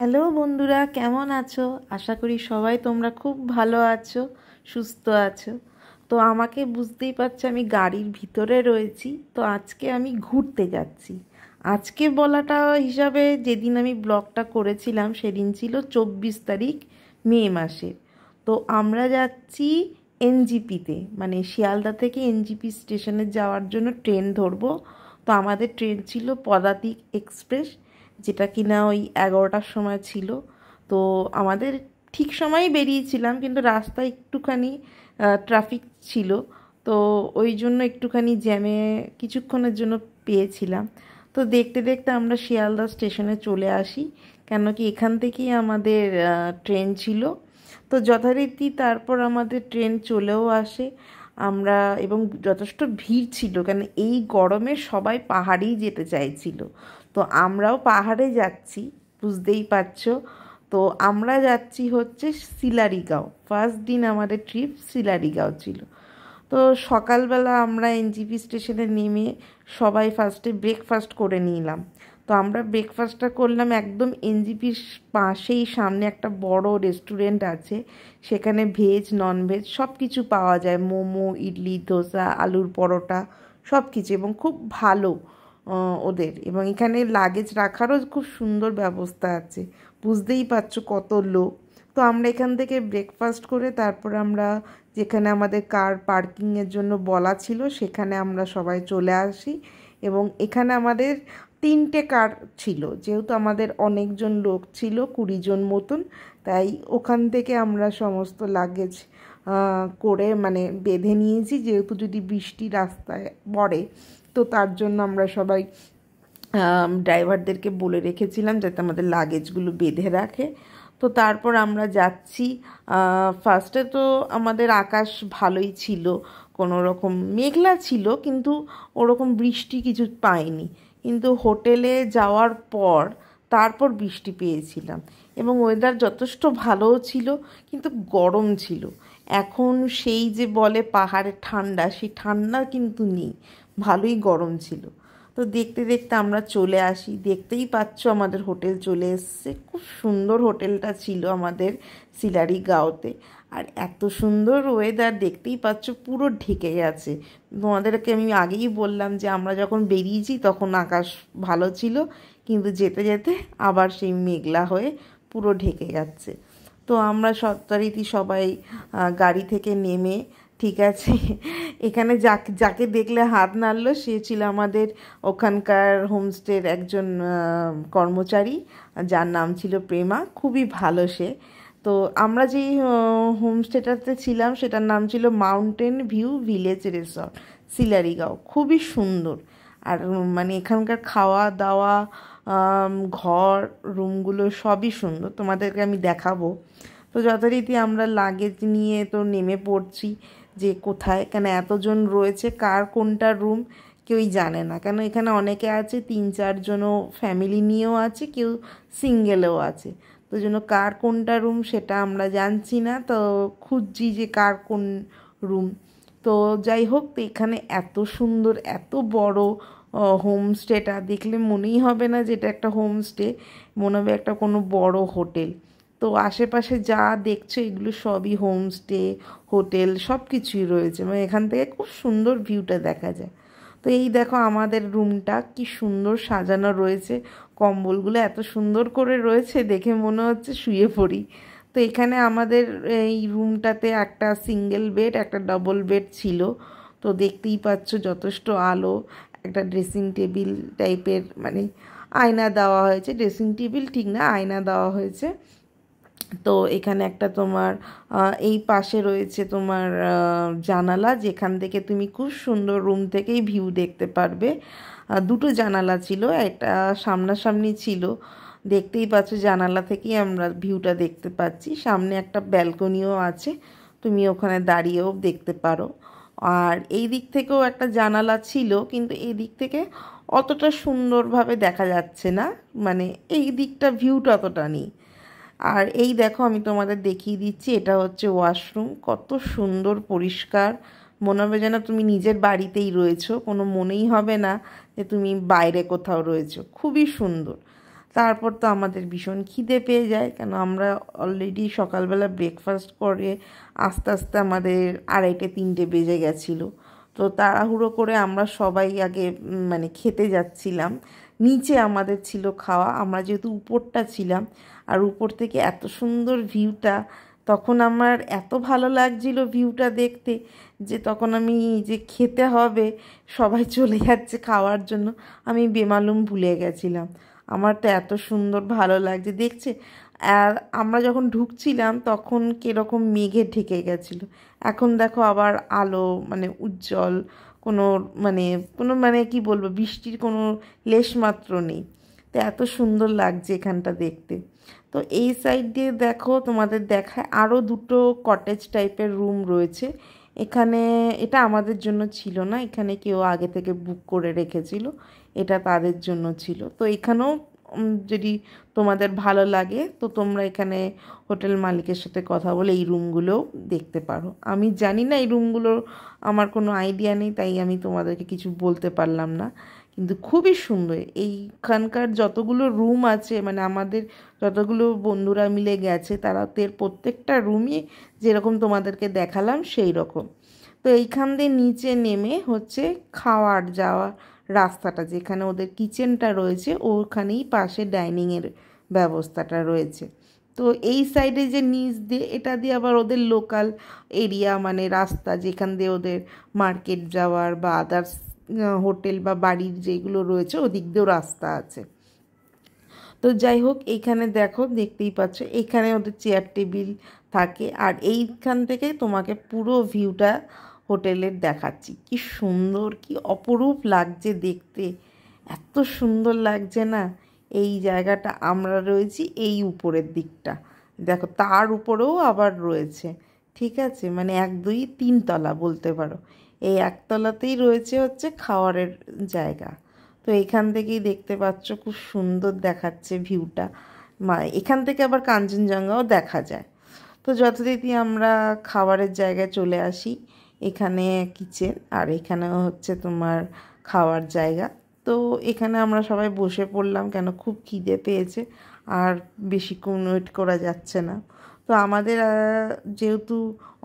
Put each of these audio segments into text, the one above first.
Hello বন্ধুরা, কেমন আছো? আশা করি সবাই তোমরা খুব ভালো আছো, সুস্থ আছো। তো আমাকে বুঝতেই পারছো, আমি গাড়ির ভিতরে রয়েছি। তো আজকে আমি ঘুরতে যাচ্ছি। আজকে বলাটা হিসাবে যেদিন আমি ব্লগটা করেছিলাম সেদিন ছিল 24 তারিখ মে মাসের। তো আমরা যাচ্ছি এনজিপিতে, মানে শিয়ালদা থেকে এনজিপি স্টেশনে যাওয়ার জন্য ট্রেন ধরবো। তো আমাদের ট্রেন ছিল পদাতিক এক্সপ্রেস, যেটা কিনা ওই 11টার সময় ছিল। তো আমাদের ঠিক সময়ই বেরিয়েছিলাম, কিন্তু রাস্তায় একটুখানি ট্রাফিক ছিল। তো ওই জন্য একটুখানি জ্যামে কিছুক্ষণের জন্য পেয়েছিলাম। তো দেখতে দেখতে আমরা শিয়ালদা স্টেশনে চলে আসি, কেন কি এখান থেকেই আমাদের ট্রেন ছিল। তো যথারীতি তারপর আমাদের ট্রেন চলেও আসে। আমরা এবং যথেষ্ট ভিড় ছিল, কেন এই গরমে সবাই পাহাড়েই যেতে চাইছিল। তো আমরাও পাহাড়ে যাচ্ছি, বুঝতেই পারছো। তো আমরা যাচ্ছি হচ্ছে সিলারিগাঁও। ফার্স্ট দিন আমাদের ট্রিপ সিলারিগাঁও ছিল। তো সকালবেলা আমরা এনজিপি স্টেশনে নেমে সবাই ফার্স্টে ব্রেকফাস্ট করে নিলাম। তো আমরা ব্রেকফাস্টটা করলাম একদম এনজিপির পাশেই, সামনে একটা বড় রেস্টুরেন্ট আছে। সেখানে ভেজ নন ভেজ সব কিছু পাওয়া যায়, মোমো, ইডলি, ধোসা, আলুর পরোটা, সব কিছু, এবং খুব ভালো ওদের। এবং এখানে লাগেজ রাখারও খুব সুন্দর ব্যবস্থা আছে, বুঝতেই পারছো কত লোক। তো আমরা এখান থেকে ব্রেকফাস্ট করে তারপর আমরা যেখানে আমাদের কার পার্কিংয়ের জন্য বলা ছিল সেখানে আমরা সবাই চলে আসি। এবং এখানে আমাদের 3টে কার ছিল, যেহেতু আমাদের অনেকজন লোক ছিল, 20 জন মতন। তাই ওখান থেকে আমরা সমস্ত লাগেজ করে মানে বেঁধে নিয়েছি, যেহেতু যদি বৃষ্টি রাস্তায় পড়ে। তো তার জন্য আমরা সবাই ড্রাইভারদেরকে বলে রেখেছিলাম যাতে আমাদের লাগেজগুলো বেঁধে রাখে। তো তারপর আমরা যাচ্ছি। ফার্স্টে তো আমাদের আকাশ ভালোই ছিল, কোনো রকম মেঘলা ছিল, কিন্তু ওরকম বৃষ্টি কিছু পাইনি। কিন্তু হোটেলে যাওয়ার পর তারপর বৃষ্টি পেয়েছিলাম, এবং ওয়েদার যথেষ্ট ভালোও ছিল, কিন্তু গরম ছিল। এখন সেই যে বলে পাহাড়ে ঠান্ডা, সেই ঠান্ডা কিন্তু নেই, ভালোই গরম ছিল। তো দেখতে দেখতে আমরা চলে আসি, দেখতেই পাচ্ছ আমাদের হোটেল চলে এসছে। খুব সুন্দর হোটেলটা ছিল আমাদের সিলারিগাঁওতে। আর এত সুন্দর ওয়েদার, দেখতেই পাচ্ছ পুরো ঢেকে গেছে। তোমাদেরকে আমি আগেই বললাম যে আমরা যখন বেরিয়েছি তখন আকাশ ভালো ছিল, কিন্তু যেতে যেতে আবার সেই মেঘলা হয়ে পুরো ঢেকে যাচ্ছে। তো আমরা যথারীতি সবাই গাড়ি থেকে নেমে, ঠিক আছে, এখানে যাকে যাকে দেখলে হাত নাড়লো সে ছিল আমাদের ওখানকার হোমস্টের একজন কর্মচারী, যার নাম ছিল প্রেমা। খুবই ভালো সে। তো আমরা যেই হোমস্টেটাতে ছিলাম সেটার নাম ছিল mountain view village resort, Sillerygaon. খুবই সুন্দর। আর মানে এখানকার খাওয়া দাওয়া, ঘর, রুমগুলো সবই সুন্দর, তোমাদেরকে আমি দেখাবো। তো যথারীতি আমরা লাগেজ নিয়ে তো নেমে পড়ছি যে কোথায়, কেন এতজন রয়েছে, কার কোনটা রুম কেউই জানে না। কেন এখানে অনেকে আছে, 3-4জনও ফ্যামিলি নিয়েও আছে, কেউ সিঙ্গেলও আছে। তো জন্য কার কোনটা রুম সেটা আমরা জানছি না, তো খুঁজছি যে কার কোন রুম। তো যাই হোক, তো এখানে এত সুন্দর, এত বড় হোমস্টেটা দেখলে মনেই হবে না যে এটা একটা হোমস্টে, মনে হবে একটা কোনো বড় হোটেল। তো আশেপাশে যা দেখছো এগুলো সবই হোমস্টে, হোটেল, সব কিছুই রয়েছে, মানে এখান থেকে খুব সুন্দর ভিউটা দেখা যায়। তো এই দেখো আমাদের রুমটা কি সুন্দর সাজানো রয়েছে, কম্বলগুলো এত সুন্দর করে রয়েছে, দেখে মনে হচ্ছে শুয়ে পড়ি। তো এখানে আমাদের এই রুমটাতে একটা সিঙ্গেল বেড, একটা ডবল বেড ছিল। তো দেখতেই পাচ্ছ যথেষ্ট আলো, একটা ড্রেসিং টেবিল টাইপের, মানে আয়না দেওয়া হয়েছে, ড্রেসিং টেবিল ঠিক না, আয়না দেওয়া হয়েছে। তো এখানে একটা তোমার এই পাশে রয়েছে তোমার জানালা, যেখান থেকে তুমি খুব সুন্দর রুম থেকেই ভিউ দেখতে পারবে। দুটো জানালা ছিল, একটা সামনাসামনি ছিল, দেখতেই পাচ্ছ জানালা থেকেই আমরা ভিউটা দেখতে পাচ্ছি। সামনে একটা ব্যালকনিও আছে, তুমি ওখানে দাঁড়িয়েও দেখতে পারো। আর এই দিক থেকেও একটা জানালা ছিল, কিন্তু এই দিক থেকে অতটা সুন্দরভাবে দেখা যাচ্ছে না, মানে এই দিকটা ভিউটা অতটা নেই। আর এই দেখো আমি তোমাদের দেখিয়ে দিচ্ছি, এটা হচ্ছে ওয়াশরুম, কত সুন্দর পরিষ্কার, মনে হবে যেন তুমি নিজের বাড়িতেই রয়েছো, কোনো মনেই হবে না যে তুমি বাইরে কোথাও রয়েছো, খুবই সুন্দর। তারপর তো আমাদের ভীষণ খিদে পেয়ে যায়, কেন আমরা অলরেডি সকালবেলা ব্রেকফাস্ট করে আস্তে আস্তে আমাদের 2:30-3টে বেজে গেছিলো। তো তাড়াহুড়ো করে আমরা সবাই আগে মানে খেতে যাচ্ছিলাম। নিচে আমাদের ছিল খাওয়া, আমরা যেহেতু উপরটা ছিলাম, আর উপর থেকে এত সুন্দর ভিউটা, তখন আমার এত ভালো লাগছিল ভিউটা দেখতে যে তখন আমি যে খেতে হবে, সবাই চলে যাচ্ছে খাওয়ার জন্য, আমি বেমালুম ভুলে গেছিলাম। আমার তো এত সুন্দর ভালো লাগছে দেখছে। আর আমরা যখন ঢুকছিলাম তখন কীরকম মেঘে ঢেকে গেছিলো, এখন দেখো আবার আলো, মানে উজ্জ্বল, কোনো মানে কি বলবো, বৃষ্টির কোনো লেশমাত্র নেই। তো এত সুন্দর লাগছে এখানটা দেখতে। তো এই সাইড দিয়ে দেখো, তোমাদের দেখায় আরও দুটো কটেজ টাইপের রুম রয়েছে এখানে। এটা আমাদের জন্য ছিল না, এখানে কেউ আগে থেকে বুক করে রেখেছিল, এটা তাদের জন্য ছিল। তো এখানেও যদি তোমাদের ভালো লাগে তো তোমরা এখানে হোটেল মালিকের সাথে কথা বলে এই রুমগুলোও দেখতে পারো। আমি জানি না এই রুমগুলোর, আমার কোনো আইডিয়া নেই, তাই আমি তোমাদেরকে কিছু বলতে পারলাম না। কিন্তু খুবই সুন্দর এইখানকার যতগুলো রুম আছে, মানে আমাদের যতগুলো বন্ধুরা মিলে গেছে তাদের প্রত্যেকটা রুমই যেরকম তোমাদেরকে দেখালাম সেই রকম। তো এইখান দিয়ে নিচে নেমে হচ্ছে খাওয়ার যাওয়া রাস্তাটা, যেখানে ওদের কিচেনটা রয়েছে ওখানেই পাশে ডাইনিংয়ের ব্যবস্থাটা রয়েছে। তো এই সাইডে যে নিচ দিয়ে, এটা দিয়ে আবার ওদের লোকাল এরিয়া, মানে রাস্তা যেখান দিয়ে ওদের মার্কেট যাওয়ার বা আদার্স হোটেল বা বাড়ির যেগুলো রয়েছে ওদিক দিয়েও রাস্তা আছে। তো যাই হোক, এইখানে দেখো, দেখতেই পাচ্ছ এইখানে ওদের চেয়ার টেবিল থাকে, আর এইখান থেকে তোমাকে পুরো ভিউটা হোটেলের দেখাচ্ছি। কি সুন্দর, কি অপরূপ লাগছে দেখতে, এত সুন্দর লাগছে না। এই জায়গাটা আমরা রয়েছি এই উপরের দিকটা, দেখো তার উপরেও আবার রয়েছে, ঠিক আছে, মানে 1, 2, 3 তলা বলতে পারো। এই একতলাতেই রয়েছে হচ্ছে খাওয়ারের জায়গা। তো এখান থেকেই দেখতে পাচ্ছ খুব সুন্দর দেখাচ্ছে ভিউটা, এখান থেকে আবার কাঞ্চনজঙ্ঘাও দেখা যায়। তো যথারীতি আমরা খাবারের জায়গায় চলে আসি, এখানে কিচেন আর এখানে হচ্ছে তোমার খাওয়ার জায়গা। তো এখানে আমরা সবাই বসে পড়লাম, কেন খুব খিদে পেয়েছে আর বেশিক্ষণ ওয়েট করা যাচ্ছে না। তো আমাদের যেহেতু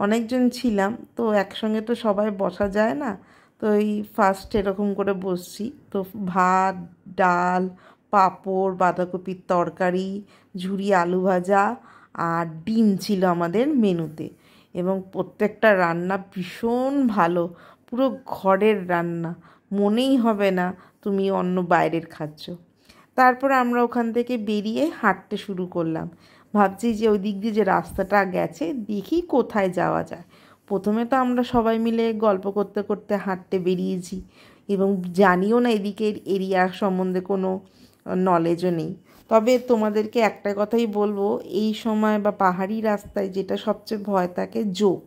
অনেকজন ছিলাম, তো একসঙ্গে তো সবাই বসা যায় না, তো এই ফার্স্ট এরকম করে বসছি। তো ভাত, ডাল, পাঁপড়, বাঁধাকপির তরকারি, ঝুরি আলু ভাজা আর ডিম ছিল আমাদের মেনুতে, এবং প্রত্যেকটা রান্না ভীষণ ভালো, পুরো ঘরের রান্না, মনেই হবে না তুমি অন্য বাইরের খাচ্ছ। তারপর আমরা ওখান থেকে বেরিয়ে হাঁটতে শুরু করলাম, ভাবছি যে ওই দিক দিয়ে যে রাস্তাটা গেছে দেখি কোথায় যাওয়া যায়। প্রথমে তো আমরা সবাই মিলে গল্প করতে করতে হাঁটতে বেরিয়েছি, এবং জানিও না এদিকের এরিয়া সম্বন্ধে কোনো নলেজও নেই। তবে তোমাদেরকে একটা কথাই বলবো, এই সময় বা পাহাড়ি রাস্তায় যেটা সবচেয়ে ভয় থাকে জোক,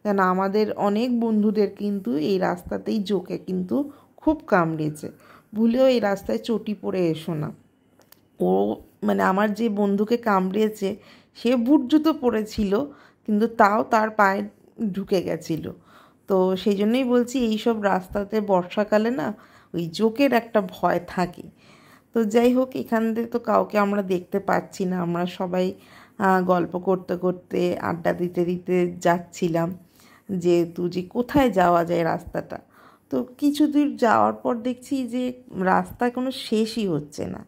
কেন আমাদের অনেক বন্ধুদের কিন্তু এই রাস্তাতেই জোকে কিন্তু খুব কামড়েছে। ভুলেও এই রাস্তায় চটি পড়ে এসো না। ও মানে আমার যে বন্ধুকে কামড়িয়েছে সে বুট জুতো পরেছিল, কিন্তু তাও তার পায়ে ঢুকে গেছিলো। তো সেই জন্যই বলছি এইসব রাস্তাতে বর্ষাকালে না ওই জোকের একটা ভয় থাকে। তো যাই হোক, এখান থেকে তো কাউকে আমরা দেখতে পাচ্ছি না, আমরা সবাই গল্প করতে করতে আড্ডা দিতে দিতে যাচ্ছিলাম যেহেতু যে কোথায় যাওয়া যায় রাস্তাটা। তো কিছু দূর যাওয়ার পর দেখছি যে রাস্তা কোনো শেষই হচ্ছে না।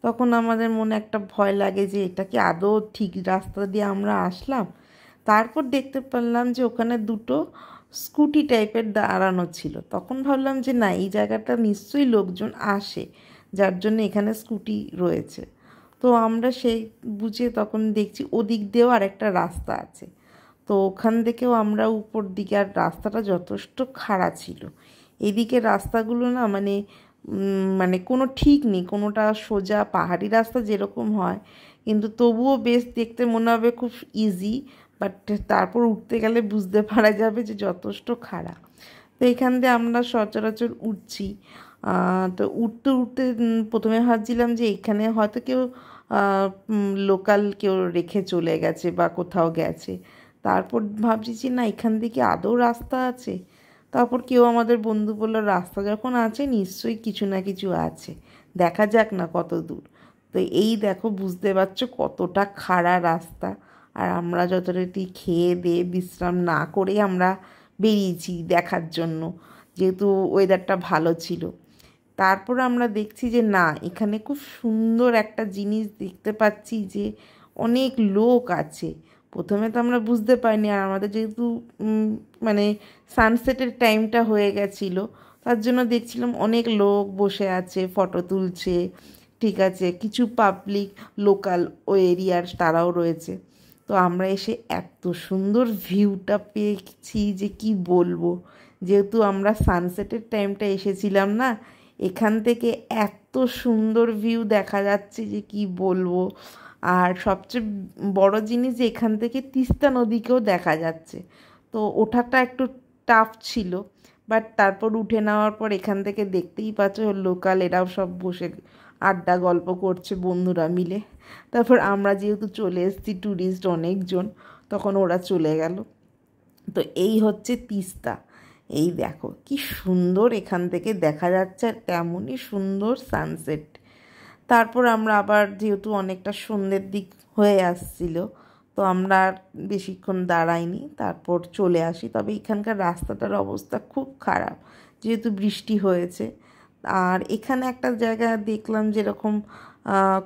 তখন আমাদের মনে একটা ভয় লাগে যে এটা কি আদৌ ঠিক রাস্তা দিয়ে আমরা আসলাম। তারপর দেখতে পেলাম যে ওখানে দুটো স্কুটি টাইপের দাঁড়ানো ছিল, তখন ভাবলাম যে না, এই জায়গাটা নিশ্চয়ই লোকজন আসে, যার জন্য এখানে স্কুটি রয়েছে। তো আমরা সেই বুঝে তখন দেখছি ওদিক দিয়েও আরেকটা রাস্তা আছে, তো ওখান থেকেও আমরা উপর দিকে, আর রাস্তাটা যথেষ্ট খাড়া ছিল। এদিকে রাস্তাগুলো না মানে কোনো ঠিক নেই, কোনোটা সোজা পাহাড়ি রাস্তা যেরকম হয়, কিন্তু তবুও বেশ দেখতে মনে হবে খুব ইজি, বাট তারপর উঠতে গেলে বুঝতে পারা যাবে যে যথেষ্ট খাড়া। তো এখান দিয়ে আমরা সচরাচর উঠছি। তো উঠতে উঠতে প্রথমে ভাবছিলাম যে এখানে হয়তো কেউ লোকাল কেউ রেখে চলে গেছে বা কোথাও গেছে। তারপর ভাবছি যে না, এখান থেকে আদৌ রাস্তা আছে। তারপর কেউ আমাদের বন্ধু বলল রাস্তা যখন আছে নিশ্চয়ই কিছু না কিছু আছে, দেখা যাক না কত দূর। তো এই দেখো, বুঝতে পারছো কতটা খাড়া রাস্তা। আর আমরা যথারীতি খেয়ে দিয়ে বিশ্রাম না করেই আমরা বেরিয়েছি দেখার জন্য, যেহেতু ওয়েদারটা ভালো ছিল। তারপর আমরা দেখছি যে না, এখানে খুব সুন্দর একটা জিনিস দেখতে পাচ্ছি যে অনেক লোক আছে। প্রথমে তো আমরা বুঝতে পারিনি, আর আমাদের যেহেতু মানে সানসেটের টাইমটা হয়ে গেছিলো, তার জন্য দেখছিলাম অনেক লোক বসে আছে, ফটো তুলছে। ঠিক আছে, কিছু পাবলিক লোকাল ওই এরিয়ার তারাও রয়েছে। তো আমরা এসে এত সুন্দর ভিউটা পেয়েছি যে কি বলবো। যেহেতু আমরা সানসেটের টাইমটা এসেছিলাম না, এখান থেকে এত সুন্দর ভিউ দেখা যাচ্ছে যে কি বলবো। আর সবচেয়ে বড় জিনিস যে এখান থেকে তিস্তা নদীকেও দেখা যাচ্ছে। তো ওঠাটা একটু টাফ ছিল, বাট তারপর উঠে নেওয়ার পর এখান থেকে দেখতেই পাচ্ছ লোকাল এরাও সব বসে আড্ডা গল্প করছে বন্ধুরা মিলে। তারপর আমরা যেহেতু চলে এসেছি ট্যুরিস্ট অনেকজন, তখন ওরা চলে গেল। তো এই হচ্ছে তিস্তা। এই দেখো কি সুন্দর এখান থেকে দেখা যাচ্ছে, আর তেমনই সুন্দর সানসেট। তারপর আমরা আবার যেহেতু অনেকটা সন্ধ্যের দিক হয়ে আসছিল, তো আমরা আর বেশিক্ষণ দাঁড়াইনি, তারপর চলে আসি। তবে এখানকার রাস্তাটার অবস্থা খুব খারাপ, যেহেতু বৃষ্টি হয়েছে। আর এখানে একটা জায়গা দেখলাম যেরকম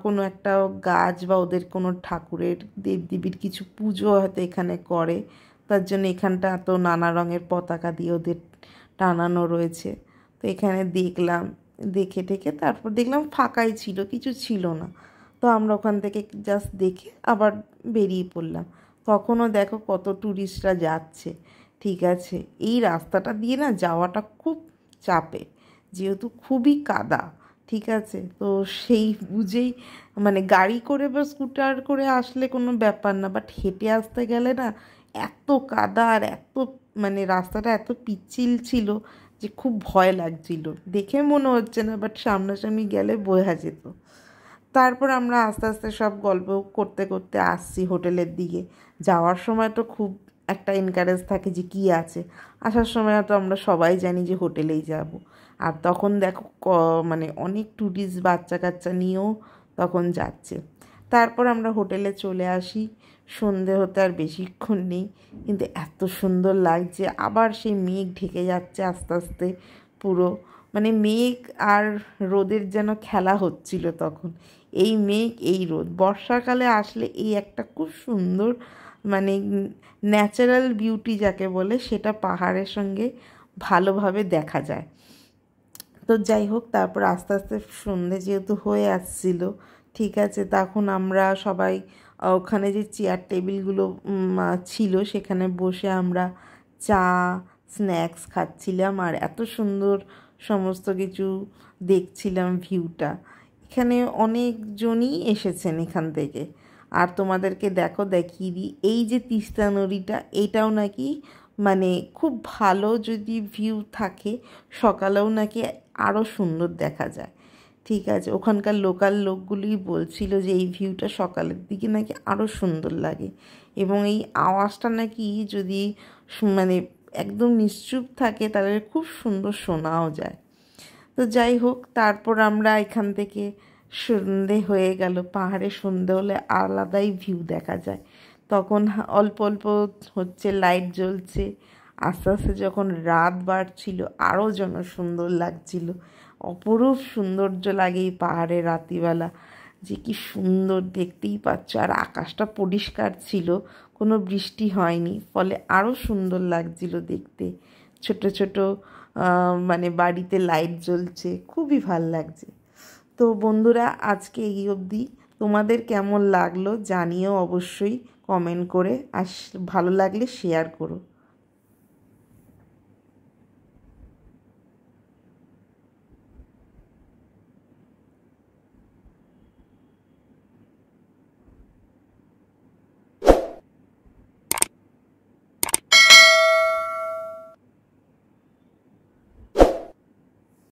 কোনো একটা গাছ বা ওদের কোনো ঠাকুরের দেবদেবীর কিছু পুজো হয়তো এখানে করে, তার জন্য এখানটা এত নানা রঙের পতাকা দিয়ে ওদের টানানো রয়েছে। তো এখানে দেখলাম, দেখে টেকে তারপর দেখলাম ফাঁকাই ছিল, কিছু ছিল না। তো আমরা ওখান থেকে জাস্ট দেখে আবার বেরিয়ে পড়লাম। তখনও দেখো কত ট্যুরিস্টরা যাচ্ছে। ঠিক আছে, এই রাস্তাটা দিয়ে না যাওয়াটা খুব চাপে, যেহেতু খুবই কাদা। ঠিক আছে, তো সেই বুঝেই মানে গাড়ি করে বা স্কুটার করে আসলে কোনো ব্যাপার না, বাট হেঁটে আসতে গেলে না এত কাদা আর এত মানে রাস্তাটা এত পিচ্ছিল ছিল যে খুব ভয় লাগছিল। দেখে মনে হচ্ছে না, বাট সামনাসামনি গেলে বোঝা যেত। তারপর আমরা আস্তে আস্তে সব গল্প করতে করতে আসছি হোটেলের দিকে। যাওয়ার সময় তো খুব একটা এনকারেজ থাকে যে কী আছে, আসার সময় তো আমরা সবাই জানি যে হোটেলেই যাব। আর তখন দেখো মানে অনেক ট্যুরিস্ট বাচ্চা কাচ্চা নিয়েও তখন যাচ্ছে। তারপর আমরা হোটেলে চলে আসি। সন্ধে হতে আর বেশিক্ষণ নেই, কিন্তু এত সুন্দর লাগছে। আবার সেই মেঘ ঢেকে যাচ্ছে আস্তে আস্তে পুরো, মানে মেঘ আর রোদের যেন খেলা হচ্ছিল তখন। এই মেঘ এই রোদ, বর্ষাকালে আসলে এই একটা খুব সুন্দর মানে ন্যাচারাল বিউটি যাকে বলে, সেটা পাহাড়ের সঙ্গে ভালোভাবে দেখা যায়। তো যাই হোক, তারপর আস্তে আস্তে সন্ধে যেহেতু হয়ে আসছিল, ঠিক আছে, তখন আমরা সবাই ওখানে যে চেয়ার টেবিলগুলো ছিল সেখানে বসে আমরা চা স্ন্যাক্স খাচ্ছিলাম, আর এত সুন্দর সমস্ত কিছু দেখছিলাম ভিউটা। এখানে অনেকজনই এসেছেন এখান থেকে। আর তোমাদেরকে দেখো দেখিয়ে দিই, এই যে তিস্তা নদীটা, এইটাও নাকি মানে খুব ভালো যদি ভিউ থাকে সকালেও নাকি আরও সুন্দর দেখা যায়। ঠিক আছে, ওখানকার লোকাল লোকগুলি বলছিল যে এই ভিউটা সকালের দিকে নাকি আরও সুন্দর লাগে, এবং এই আওয়াজটা নাকি যদি মানে একদম নিশ্চুপ থাকে তাহলে খুব সুন্দর শোনাও যায়। তো যাই হোক, তারপর আমরা এখান থেকে সন্ধে হয়ে গেল। পাহাড়ে সন্ধে হলে আলাদাই ভিউ দেখা যায়। তখন অল্প অল্প হচ্ছে লাইট জ্বলছে, আস্তে আস্তে যখন রাত বাড়ছিল আরও যেন সুন্দর লাগছিল। অপরূপ সৌন্দর্য লাগে এই পাহাড়ে রাত্রিবেলা, যে কি সুন্দর দেখতেই পাচ্ছ। আর আকাশটা পরিষ্কার ছিল, কোনো বৃষ্টি হয়নি, ফলে আরও সুন্দর লাগছিল দেখতে। ছোট ছোট মানে বাড়িতে লাইট জ্বলছে, খুবই ভাল লাগছে। তো বন্ধুরা, আজকে এই অবধি। তোমাদের কেমন লাগলো জানিও অবশ্যই কমেন্ট করে, আর ভালো লাগলে শেয়ার করো।